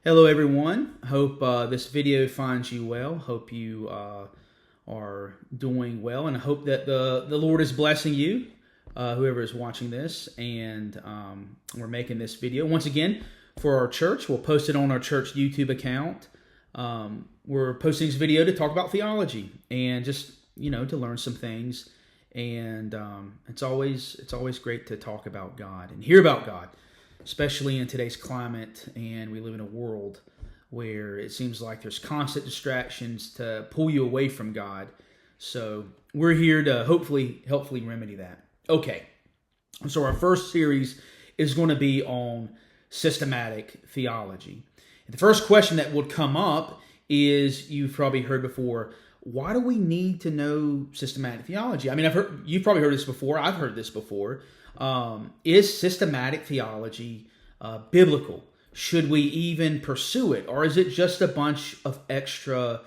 Hello everyone. Hope this video finds you well. Hope you are doing well, and I hope that the Lord is blessing you, whoever is watching this. And we're making this video once again for our church. We'll post it on our church YouTube account. We're posting this video to talk about theology and just to learn some things. And it's always great to talk about God and hear about God, especially in today's climate. And we live in a world where it seems like there's constant distractions to pull you away from God. So we're here to hopefully remedy that. Okay, so our first series is going to be on systematic theology. And the first question that would come up is, you've probably heard before, why do we need to know systematic theology? I mean, you've probably heard this before. I've heard this before. Is systematic theology biblical? Should we even pursue it? Or is it just a bunch of extra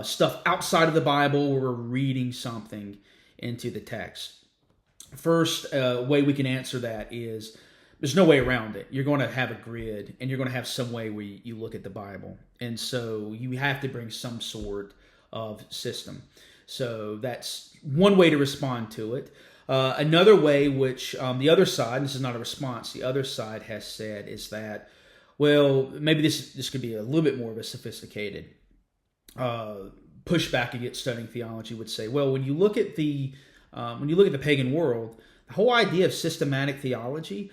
stuff outside of the Bible where we're reading something into the text? First way we can answer that is there's no way around it. You're going to have a grid, and you're going to have some way where you look at the Bible. And so you have to bring some sort of system. So that's one way to respond to it. Another way, which the other side, this is not a response, the other side has said is that, well, maybe this could be a little bit more of a sophisticated pushback against studying theology. Would say, well, when you look at the pagan world, the whole idea of systematic theology,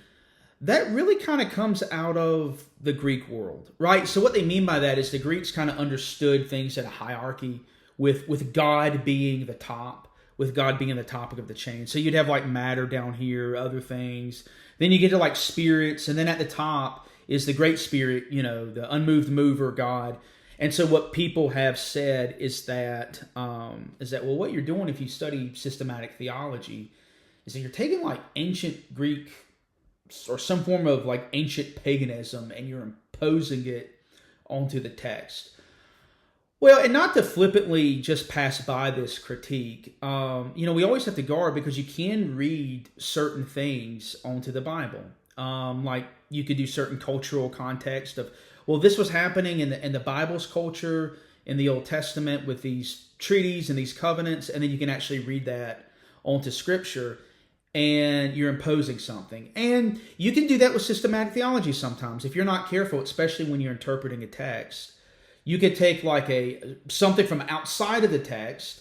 that really kind of comes out of the Greek world, right? So what they mean by that is the Greeks kind of understood things at a hierarchy, with God being the top, with God being the topic of the chain. So you'd have like matter down here, other things. Then you get to like spirits, and then at the top is the great spirit, the unmoved mover, God. And so what people have said is that well, what you're doing if you study systematic theology is that you're taking like ancient Greek or some form of like ancient paganism, and you're imposing it onto the text. Well, and not to flippantly just pass by this critique, we always have to guard, because you can read certain things onto the Bible. Like you could do certain cultural context of, well, this was happening in the Bible's culture in the Old Testament with these treaties and these covenants, and then you can actually read that onto Scripture, and you're imposing something. And you can do that with systematic theology sometimes if you're not careful, especially when you're interpreting a text. You could take like something from outside of the text,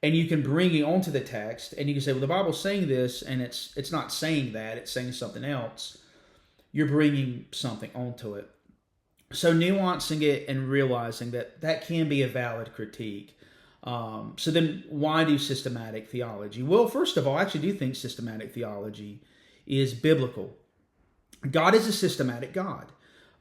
and you can bring it onto the text, and you can say, well, the Bible's saying this, and it's not saying that, it's saying something else. You're bringing something onto it. So nuancing it and realizing that can be a valid critique. So then why do systematic theology? Well, first of all, I actually do think systematic theology is biblical. God is a systematic God.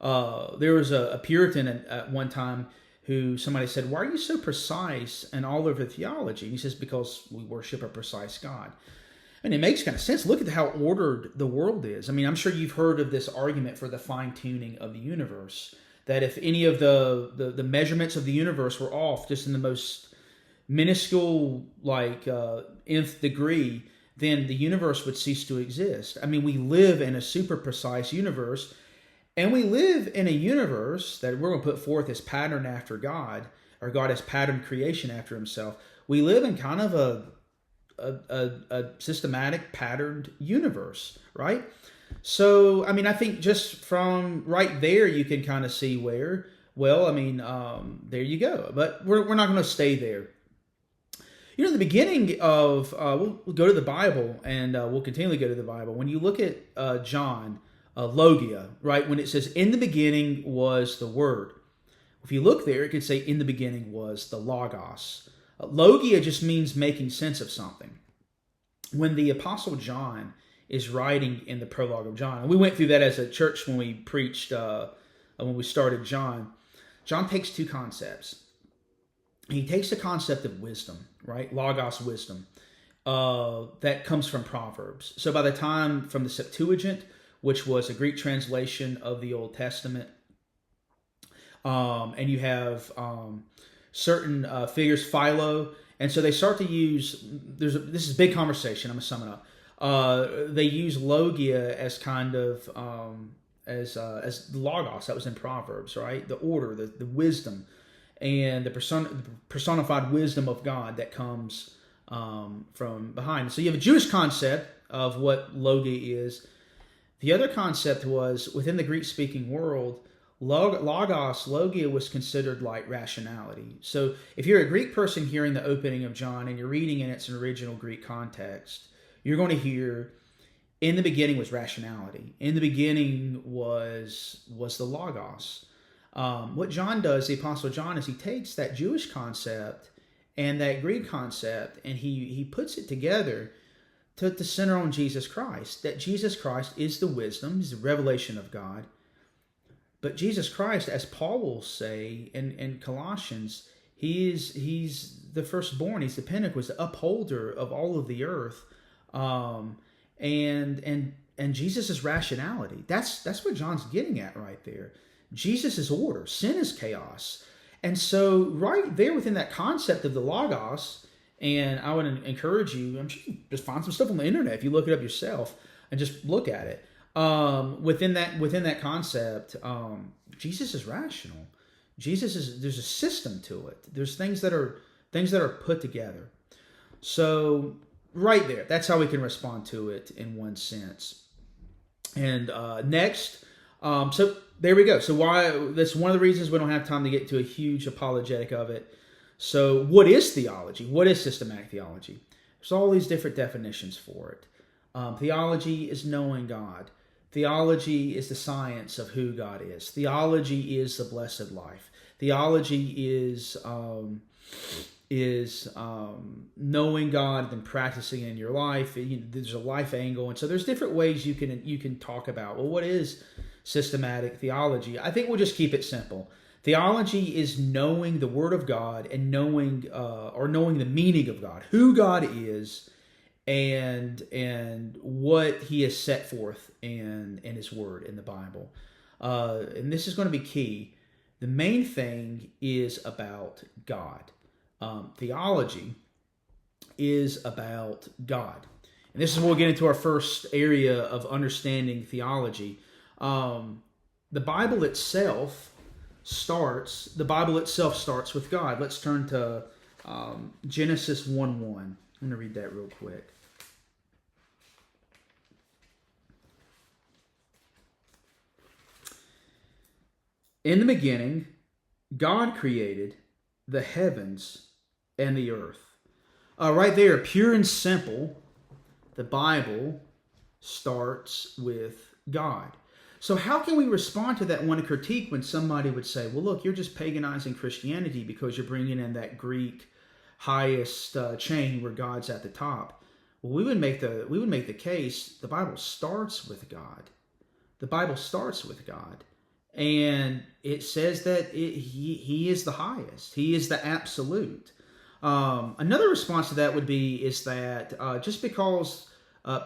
There was a Puritan at one time who somebody said, why are you so precise and all over theology? And he says, because we worship a precise God. And it makes kind of sense. Look at how ordered the world is. I mean, I'm sure you've heard of this argument for the fine-tuning of the universe, that if any of the measurements of the universe were off just in the most minuscule, nth degree, then the universe would cease to exist. I mean, we live in a super precise universe, and we live in a universe that we're going to put forth as pattern after God, or God has patterned creation after himself. We live in kind of a systematic, patterned universe, right? So, I mean, I think just from right there, you can kind of see where, well, I mean, there you go. But we're not going to stay there. The beginning of, we'll go to the Bible, and we'll continually go to the Bible. When you look at John, Logia, right? When it says, in the beginning was the Word. If you look there, it could say, in the beginning was the Logos. Logia just means making sense of something. When the Apostle John is writing in the prologue of John, and we went through that as a church when we preached, when we started John takes two concepts. He takes the concept of wisdom, right? Logos, wisdom, that comes from Proverbs. So by the time from the Septuagint, which was a Greek translation of the Old Testament, and you have certain figures, Philo, and so they start to use, this is a big conversation, I'm going to sum it up. They use logia as kind of as the logos that was in Proverbs, right? The order, the wisdom, and the personified wisdom of God that comes from behind. So you have a Jewish concept of what logia is. The other concept was within the Greek-speaking world, logia was considered like rationality. So if you're a Greek person hearing the opening of John and you're reading in its original Greek context, you're going to hear, in the beginning was rationality. In the beginning was the logos. What John does, the Apostle John, is he takes that Jewish concept and that Greek concept and he puts it together to center on Jesus Christ. That Jesus Christ is the wisdom, is the revelation of God. But Jesus Christ, as Paul will say in Colossians, he's the firstborn, he's the pinnacle, he's the upholder of all of the earth. And Jesus is rationality. That's what John's getting at right there. Jesus is order. Sin is chaos. And so right there within that concept of the logos, and I would encourage you, I'm sure you just find some stuff on the internet if you look it up yourself and just look at it. Within that concept, Jesus is rational. There's a system to it. There's things that are put together. So right there, that's how we can respond to it in one sense. And next, so there we go. So that's one of the reasons we don't have time to get to a huge apologetic of it. So what is theology? What is systematic theology? There's all these different definitions for it. Theology is knowing God. Theology is the science of who God is. Theology is the blessed life. Theology is knowing God and practicing it in your life. There's a life angle, and so there's different ways you can talk about, well, what is systematic theology? I think we'll just keep it simple. Theology is knowing the Word of God and knowing the meaning of God, who God is, and what He has set forth in His Word in the Bible. And this is going to be key. The main thing is about God. Theology is about God. And this is where we'll get into our first area of understanding theology. The Bible itself starts with God. Let's turn to Genesis 1:1. I'm going to read that real quick. In the beginning, God created the heavens and the earth. Right there, pure and simple, the Bible starts with God. So how can we respond to that one critique when somebody would say, well, look, you're just paganizing Christianity because you're bringing in that Greek highest chain where God's at the top? Well, we would make the case the Bible starts with God. The Bible starts with God. And it says that He is the highest. He is the absolute. Another response to that is that just because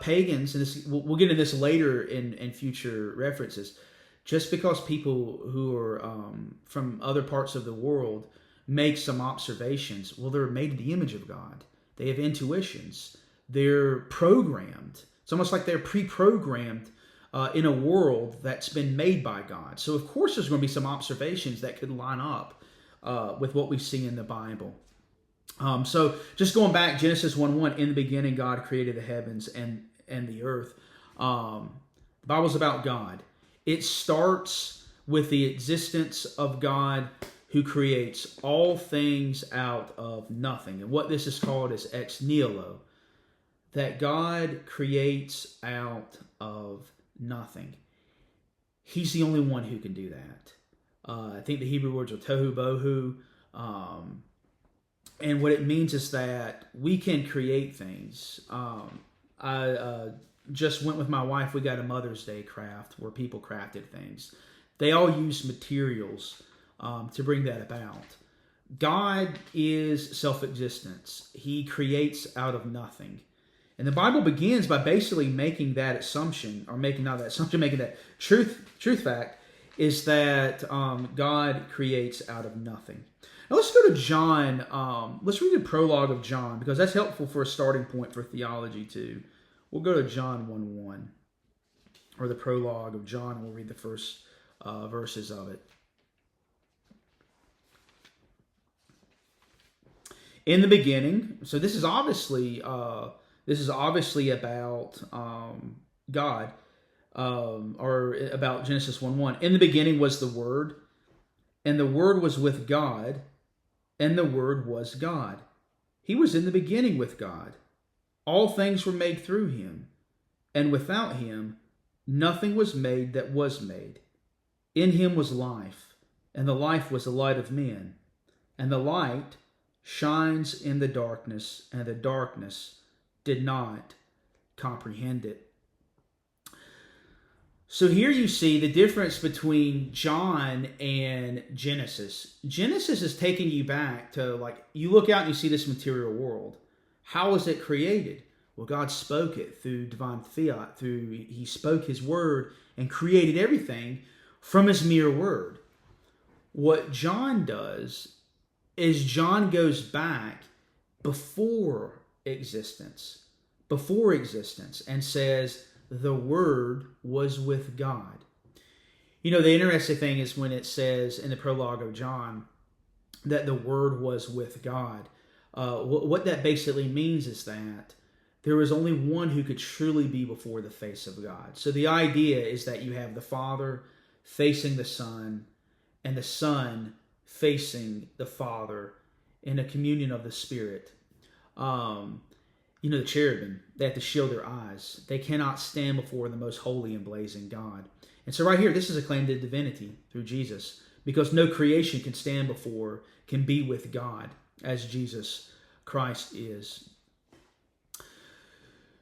pagans, and this, we'll get into this later in future references, just because people who are from other parts of the world make some observations, well, they're made in the image of God. They have intuitions. They're programmed. It's almost like they're pre-programmed in a world that's been made by God. So, of course, there's going to be some observations that could line up with what we see in the Bible. So, just going back, Genesis 1:1, in the beginning, God created the heavens and the earth. The Bible's about God. It starts with the existence of God who creates all things out of nothing. And what this is called is ex nihilo, that God creates out of nothing. He's the only one who can do that. I think the Hebrew words are tohu bohu. And what it means is that we can create things. I just went with my wife. We got a Mother's Day craft where people crafted things. They all use materials to bring that about. God is self-existence. He creates out of nothing. And the Bible begins by basically making that assumption, or making that truth fact, is that God creates out of nothing. Now let's go to John. Let's read the prologue of John, because that's helpful for a starting point for theology too. We'll go to John 1:1. or the prologue of John, and we'll read the first verses of it. In the beginning, so this is obviously about God, or about Genesis 1:1. In the beginning was the Word, and the Word was with God, and the Word was God. He was in the beginning with God. All things were made through him, and without him nothing was made that was made. In him was life, and the life was the light of men. And the light shines in the darkness, and the darkness did not comprehend it. So here you see the difference between John and Genesis. Genesis is taking you back to, like, you look out and you see this material world. How was it created? Well, God spoke it through divine fiat. He spoke his word and created everything from his mere word. What John does is John goes back before existence, and says, the Word was with God. You know, the interesting thing is when it says in the prologue of John that the Word was with God. What that basically means is that there was only one who could truly be before the face of God. So the idea is that you have the Father facing the Son, and the Son facing the Father in a communion of the Spirit. You know, the cherubim, they have to shield their eyes. They cannot stand before the most holy and blazing God. And so right here, this is a claim to divinity through Jesus, because no creation can be with God as Jesus Christ is.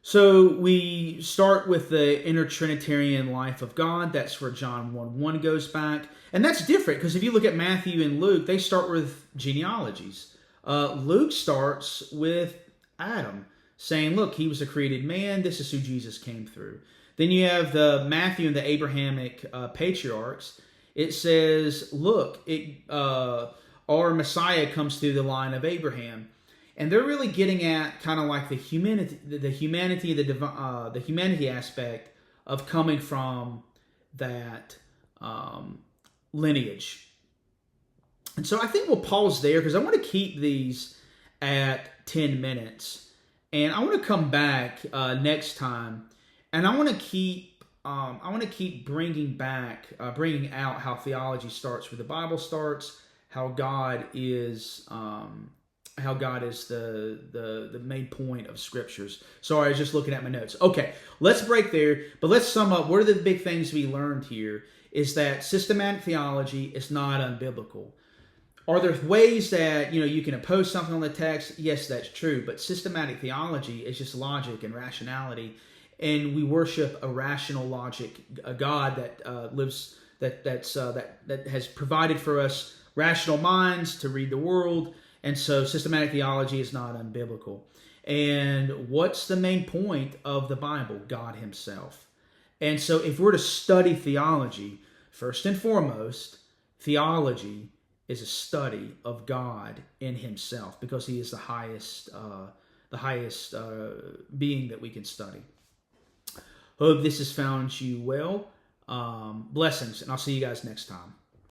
So we start with the inner Trinitarian life of God. That's where John 1:1 goes back. And that's different, because if you look at Matthew and Luke, they start with genealogies. Luke starts with Adam, saying, look, he was a created man. This is who Jesus came through. Then you have the Matthew and the Abrahamic patriarchs. It says, look, our Messiah comes through the line of Abraham. And they're really getting at kind of like the humanity aspect of coming from that lineage. And so I think we'll pause there, because I want to keep these at 10 minutes. And I want to come back next time, and I want to keep bringing out how theology starts where the Bible starts, how God is the main point of scriptures. Sorry, I was just looking at my notes. Okay, let's break there, but let's sum up. What are the big things we learned here? Is that systematic theology is not unbiblical. Are there ways that you can oppose something on the text? Yes, that's true. But systematic theology is just logic and rationality, and we worship a rational logic, a God that that has provided for us rational minds to read the world. And so systematic theology is not unbiblical. And what's the main point of the Bible? God himself. And so if we're to study theology, first and foremost, theology is a study of God in himself, because he is the highest being that we can study. Hope this has found you well. Blessings, and I'll see you guys next time.